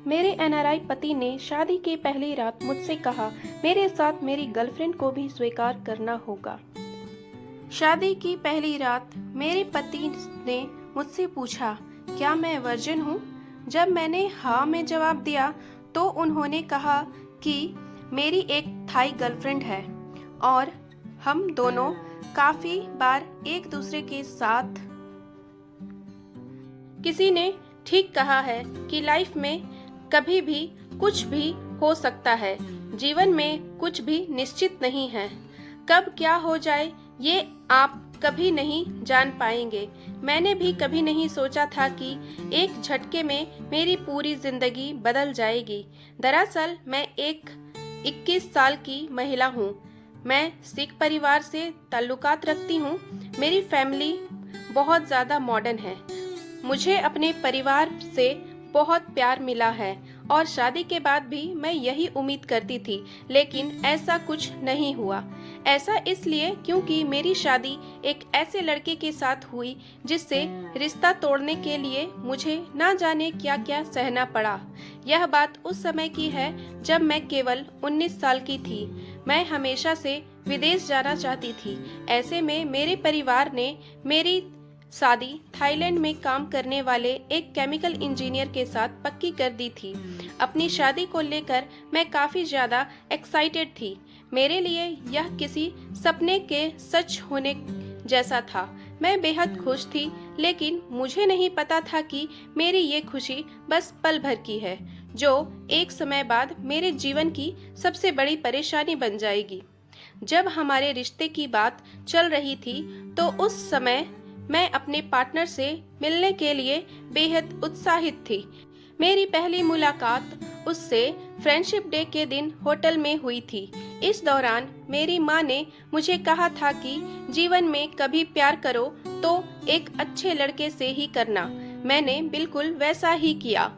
मेरे एनआरआई पति ने शादी की पहली रात मुझसे कहा, मेरे साथ मेरी गर्लफ्रेंड को भी स्वीकार करना होगा। शादी की पहली रात मेरे पति ने मुझसे पूछा, क्या मैं वर्जिन हूँ? जब मैंने हाँ में जवाब दिया तो उन्होंने कहा कि मेरी एक थाई गर्लफ्रेंड है और हम दोनों काफी बार एक दूसरे के साथ। किसी ने ठीक कहा है कि लाइफ में कभी भी कुछ भी हो सकता है। जीवन में कुछ भी निश्चित नहीं है। कब क्या हो जाए ये आप कभी नहीं जान पाएंगे। मैंने भी कभी नहीं सोचा था कि एक झटके में मेरी पूरी जिंदगी बदल जाएगी। दरअसल मैं एक 21 साल की महिला हूँ। मैं सिख परिवार से ताल्लुकात रखती हूँ। मेरी फैमिली बहुत ज़्यादा मॉडर्न है। मुझे अपने परिवार से बहुत प्यार मिला है और शादी के बाद भी मैं यही उम्मीद करती थी, लेकिन ऐसा कुछ नहीं हुआ। ऐसा इसलिए क्योंकि मेरी शादी एक ऐसे लड़के के साथ हुई जिससे रिश्ता तोड़ने के लिए मुझे ना जाने क्या क्या सहना पड़ा। यह बात उस समय की है जब मैं केवल 19 साल की थी। मैं हमेशा से विदेश जाना चाहती थी। ऐसे में मेरे परिवार ने मेरी शादी थाईलैंड में काम करने वाले एक केमिकल इंजीनियर के साथ पक्की कर दी थी। अपनी शादी को लेकर मैं काफ़ी ज़्यादा एक्साइटेड थी। मेरे लिए यह किसी सपने के सच होने जैसा था। मैं बेहद खुश थी, लेकिन मुझे नहीं पता था कि मेरी ये खुशी बस पल भर की है, जो एक समय बाद मेरे जीवन की सबसे बड़ी परेशानी बन जाएगी। जब हमारे रिश्ते की बात चल रही थी तो उस समय मैं अपने पार्टनर से मिलने के लिए बेहद उत्साहित थी। मेरी पहली मुलाकात उससे फ्रेंडशिप डे के दिन होटल में हुई थी। इस दौरान मेरी माँ ने मुझे कहा था कि जीवन में कभी प्यार करो तो एक अच्छे लड़के से ही करना। मैंने बिल्कुल वैसा ही किया।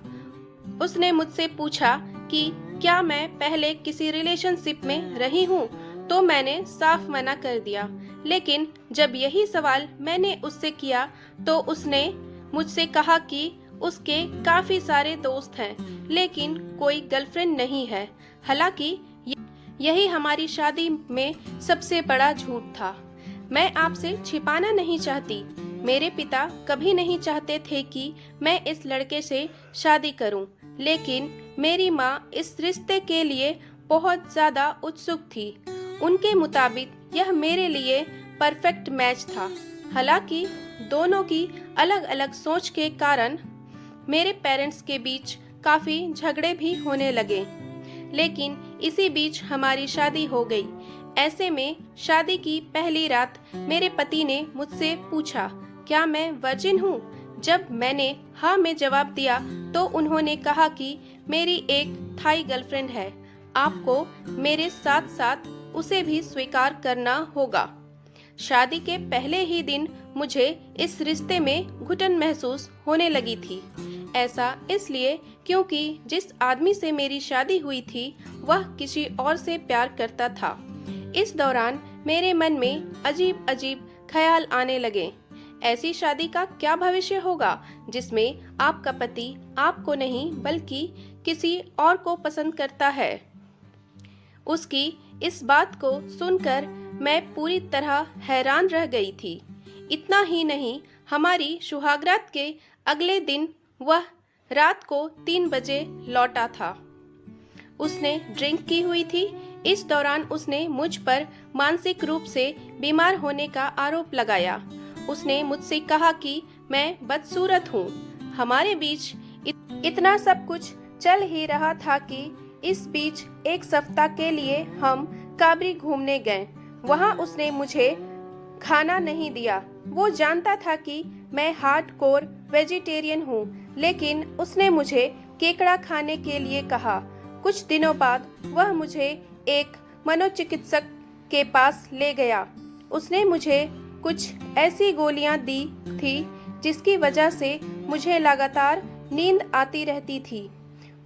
उसने मुझसे पूछा कि क्या मैं पहले किसी रिलेशनशिप में रही हूँ, तो मैंने साफ मना कर दिया। लेकिन जब यही सवाल मैंने उससे किया तो उसने मुझसे कहा कि उसके काफी सारे दोस्त हैं, लेकिन कोई गर्लफ्रेंड नहीं है। हालांकि यही हमारी शादी में सबसे बड़ा झूठ था। मैं आपसे छिपाना नहीं चाहती, मेरे पिता कभी नहीं चाहते थे कि मैं इस लड़के से शादी करूं, लेकिन मेरी माँ इस रिश्ते के लिए बहुत ज्यादा उत्सुक थी। उनके मुताबिक यह मेरे लिए परफेक्ट मैच था। हालांकि दोनों की अलग अलग सोच के कारण मेरे पेरेंट्स के बीच काफी झगड़े भी होने लगे, लेकिन इसी बीच हमारी शादी हो गई। ऐसे में शादी की पहली रात मेरे पति ने मुझसे पूछा, क्या मैं वर्जिन हूँ? जब मैंने हाँ में जवाब दिया तो उन्होंने कहा कि मेरी एक थाई गर्लफ्रेंड है, आपको मेरे साथ साथ उसे भी स्वीकार करना होगा। शादी के पहले ही दिन मुझे इस रिश्ते में घुटन महसूस होने लगी थी। ऐसा इसलिए क्योंकि जिस आदमी से मेरी शादी हुई थी वह किसी और से प्यार करता था। इस दौरान मेरे मन में अजीब अजीब ख्याल आने लगे। ऐसी शादी का क्या भविष्य होगा जिसमें आपका पति आपको नहीं बल्कि किसी और को पसंद करता है? उसकी इस बात को सुनकर मैं पूरी तरह हैरान रह गई थी। इतना ही नहीं, हमारी सुहागरात के अगले दिन वह रात को 3 बजे लौटा था। उसने ड्रिंक की हुई थी। इस दौरान उसने मुझ पर मानसिक रूप से बीमार होने का आरोप लगाया। उसने मुझसे कहा कि मैं बदसूरत हूँ। हमारे बीच इतना सब कुछ चल ही रहा था कि इस बीच एक सप्ताह के लिए हम काबरी घूमने गए। वहाँ उसने मुझे खाना नहीं दिया। वो जानता था कि मैं हार्डकोर वेजिटेरियन हूँ, लेकिन उसने मुझे केकड़ा खाने के लिए कहा। कुछ दिनों बाद वह मुझे एक मनोचिकित्सक के पास ले गया। उसने मुझे कुछ ऐसी गोलियां दी थी जिसकी वजह से मुझे लगातार नींद आती रहती थी।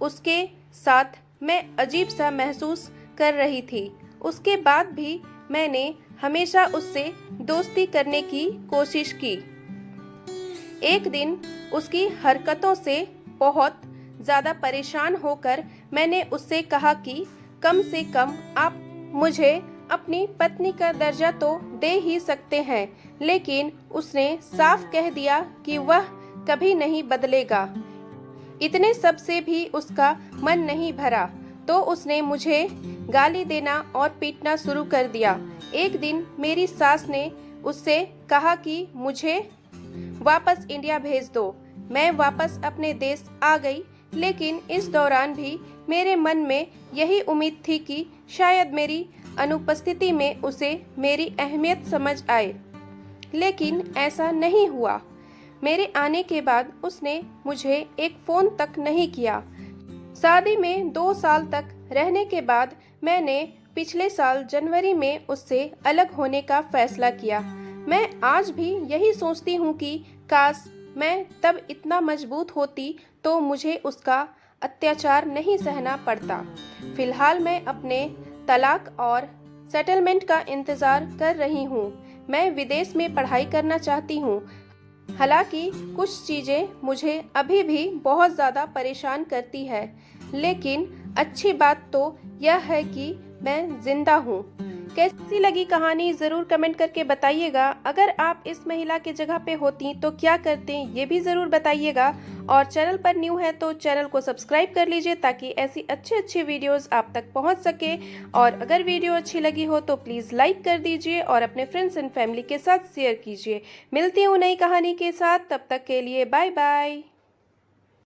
उसके साथ मैं अजीब सा महसूस कर रही थी। उसके बाद भी मैंने हमेशा उससे दोस्ती करने की कोशिश की। एक दिन उसकी हरकतों से बहुत ज़्यादा परेशान होकर मैंने उससे कहा कि कम से कम आप मुझे अपनी पत्नी का दर्जा तो दे ही सकते हैं, लेकिन उसने साफ कह दिया कि वह कभी नहीं बदलेगा। इतने सब से भी उसका मन नहीं भरा तो उसने मुझे गाली देना और पीटना शुरू कर दिया। एक दिन मेरी सास ने उससे कहा कि मुझे वापस इंडिया भेज दो। मैं वापस अपने देश आ गई, लेकिन इस दौरान भी मेरे मन में यही उम्मीद थी कि शायद मेरी अनुपस्थिति में उसे मेरी अहमियत समझ आए, लेकिन ऐसा नहीं हुआ। मेरे आने के बाद उसने मुझे एक फ़ोन तक नहीं किया। शादी में 2 साल तक रहने के बाद मैंने पिछले साल जनवरी में उससे अलग होने का फैसला किया। मैं आज भी यही सोचती हूँ कि काश मैं तब इतना मजबूत होती तो मुझे उसका अत्याचार नहीं सहना पड़ता। फिलहाल मैं अपने तलाक और सेटलमेंट का इंतज़ार कर रही हूँ। मैं विदेश में पढ़ाई करना चाहती हूँ। हालांकि कुछ चीज़ें मुझे अभी भी बहुत ज़्यादा परेशान करती है, लेकिन अच्छी बात तो यह है कि मैं जिंदा हूँ। कैसी लगी कहानी ज़रूर कमेंट करके बताइएगा। अगर आप इस महिला के जगह पे होती तो क्या करते ये भी ज़रूर बताइएगा। और चैनल पर न्यू है तो चैनल को सब्सक्राइब कर लीजिए ताकि ऐसी अच्छी वीडियोस आप तक पहुंच सके। और अगर वीडियो अच्छी लगी हो तो प्लीज़ लाइक कर दीजिए और अपने फ्रेंड्स एंड फैमिली के साथ शेयर कीजिए। मिलती हूँ नई कहानी के साथ, तब तक के लिए बाय बाय।